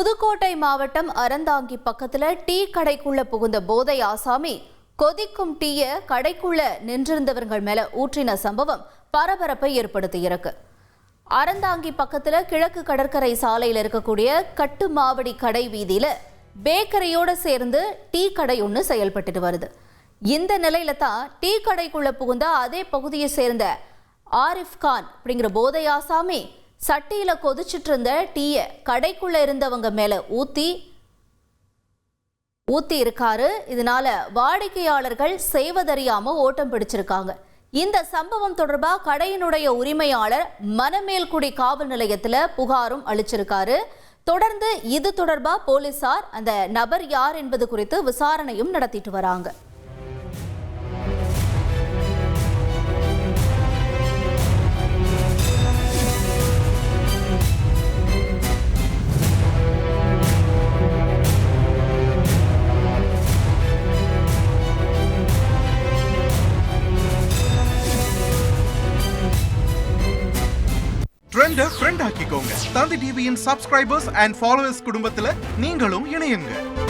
புதுக்கோட்டை மாவட்டம் அறந்தாங்கி பக்கத்துல டீ கடைக்குள்ள புகுந்த போதை ஆசாமி கொதிக்கும் டீய கடைக்குள்ள நின்றிருந்தவர்கள் மேல ஊற்றின சம்பவம் பரபரப்பை ஏற்படுத்தியிருக்கு. அறந்தாங்கி பக்கத்துல கிழக்கு கடற்கரை சாலையில் இருக்கக்கூடிய கட்டுமாவடி கடை வீதியில பேக்கரியோட சேர்ந்து டீ கடை ஒன்று செயல்பட்டு வருது. இந்த நிலையில தான் டீ கடைக்குள்ள புகுந்த அதே பகுதியை சேர்ந்த ஆரிஃப் கான் அப்படிங்கிற போதை ஆசாமி சட்டியில கொதிச்சிட்டு இருந்த டீய கடைக்குள்ள இருந்தவங்க மேல ஊத்தி இருக்காரு. இதனால வாடிக்கையாளர்கள் செய்வதறியாம ஓட்டம் பிடிச்சிருக்காங்க. இந்த சம்பவம் தொடர்பா கடையினுடைய உரிமையாளர் மணமேல்குடி காவல் நிலையத்துல புகாரும் அளிச்சிருக்காரு. தொடர்ந்து இது தொடர்பா போலீசார் அந்த நபர் யார் என்பது குறித்து விசாரணையும் நடத்திட்டு வராங்க. ட்ரெண்ட ஃப்ரெண்ட் ஆக்கிக்கோங்க. தந்தி டிவியின் சப்ஸ்கிரைபர்ஸ் அண்ட் ஃபாலோவர்ஸ் குடும்பத்துல நீங்களும் இணையுங்க.